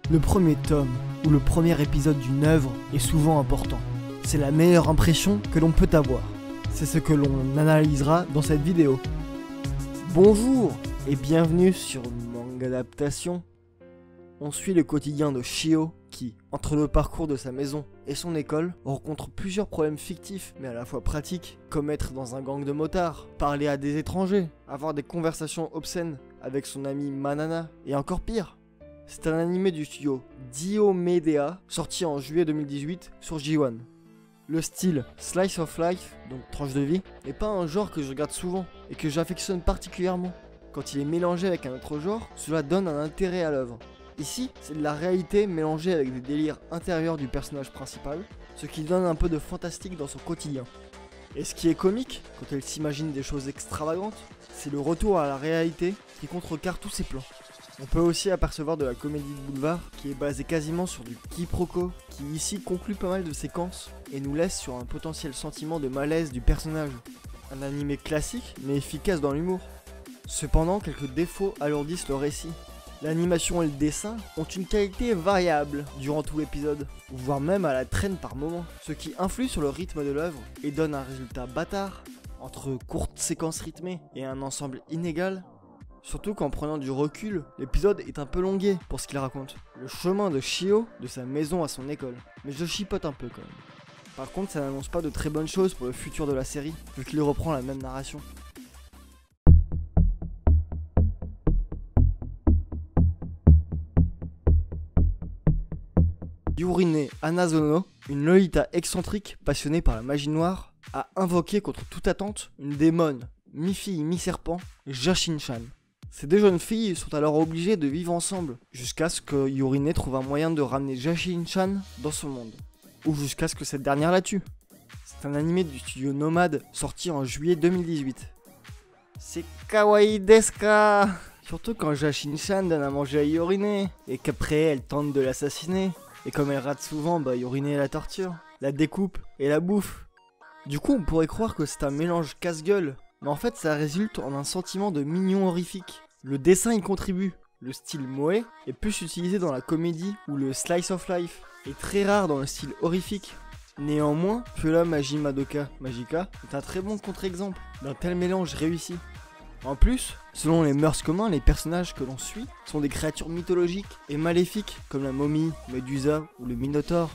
Le premier tome ou le premier épisode d'une œuvre est souvent important. C'est la meilleure impression que l'on peut avoir. C'est ce que l'on analysera dans cette vidéo. Bonjour et bienvenue sur Manga Adaptation. On suit le quotidien de Shio qui, entre le parcours de sa maison et son école, rencontre plusieurs problèmes fictifs mais à la fois pratiques, comme être dans un gang de motards, parler à des étrangers, avoir des conversations obscènes avec son ami Manana et encore pire. C'est un animé du studio Diomedea sorti en juillet 2018 sur J1. Le style Slice of Life, donc tranche de vie, n'est pas un genre que je regarde souvent et que j'affectionne particulièrement. Quand il est mélangé avec un autre genre, cela donne un intérêt à l'œuvre. Ici, c'est de la réalité mélangée avec des délires intérieurs du personnage principal, ce qui donne un peu de fantastique dans son quotidien. Et ce qui est comique, quand elle s'imagine des choses extravagantes, c'est le retour à la réalité qui contrecarre tous ses plans. On peut aussi apercevoir de la comédie de boulevard qui est basée quasiment sur du quiproquo, qui ici conclut pas mal de séquences et nous laisse sur un potentiel sentiment de malaise du personnage. Un animé classique mais efficace dans l'humour. Cependant, quelques défauts alourdissent le récit. L'animation et le dessin ont une qualité variable durant tout l'épisode, voire même à la traîne par moments, ce qui influe sur le rythme de l'œuvre et donne un résultat bâtard, entre courtes séquences rythmées et un ensemble inégal. Surtout qu'en prenant du recul, l'épisode est un peu longué pour ce qu'il raconte. Le chemin de Shio, de sa maison à son école. Mais je chipote un peu quand même. Par contre, ça n'annonce pas de très bonnes choses pour le futur de la série, vu qu'il reprend la même narration. Yurine Hanazono, une Lolita excentrique passionnée par la magie noire, a invoqué contre toute attente une démone, mi-fille mi-serpent, Jashin-chan. Ces deux jeunes filles sont alors obligées de vivre ensemble, jusqu'à ce que Yurine trouve un moyen de ramener Jashin-chan dans son monde. Ou jusqu'à ce que cette dernière la tue. C'est un animé du studio Nomad, sorti en juillet 2018. C'est kawaii desu ka! Surtout quand Jashin-chan donne à manger à Yurine, et qu'après elle tente de l'assassiner. Et comme elle rate souvent, Yurine la torture, la découpe et la bouffe. Du coup on pourrait croire que c'est un mélange casse-gueule, mais en fait ça résulte en un sentiment de mignon horrifique. Le dessin y contribue, le style moe est plus utilisé dans la comédie ou le slice of life, est très rare dans le style horrifique. Néanmoins, Fula Magi Madoka Magica est un très bon contre-exemple d'un tel mélange réussi. En plus, selon les mœurs communs, les personnages que l'on suit sont des créatures mythologiques et maléfiques comme la momie, Médusa ou le Minotaure.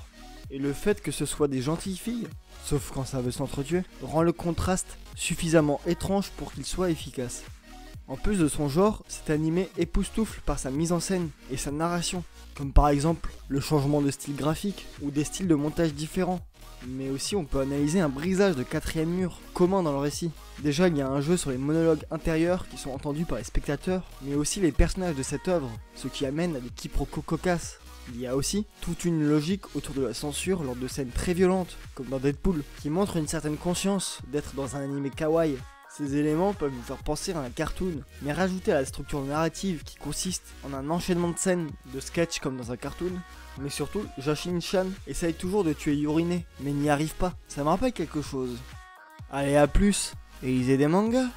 Et le fait que ce soit des gentilles filles, sauf quand ça veut s'entretuer, rend le contraste suffisamment étrange pour qu'il soit efficace. En plus de son genre, cet animé époustoufle par sa mise en scène et sa narration, comme par exemple le changement de style graphique ou des styles de montage différents. Mais aussi on peut analyser un brisage de quatrième mur commun dans le récit. Déjà il y a un jeu sur les monologues intérieurs qui sont entendus par les spectateurs, mais aussi les personnages de cette œuvre, ce qui amène à des quiproquos cocasses. Il y a aussi toute une logique autour de la censure lors de scènes très violentes, comme dans Deadpool, qui montre une certaine conscience d'être dans un animé kawaii. Ces éléments peuvent vous faire penser à un cartoon, mais rajouter à la structure narrative qui consiste en un enchaînement de scènes, de sketchs comme dans un cartoon. Mais surtout, Jashin-chan essaye toujours de tuer Yurine, mais n'y arrive pas. Ça me rappelle quelque chose. Allez, à plus, et lisez des mangas.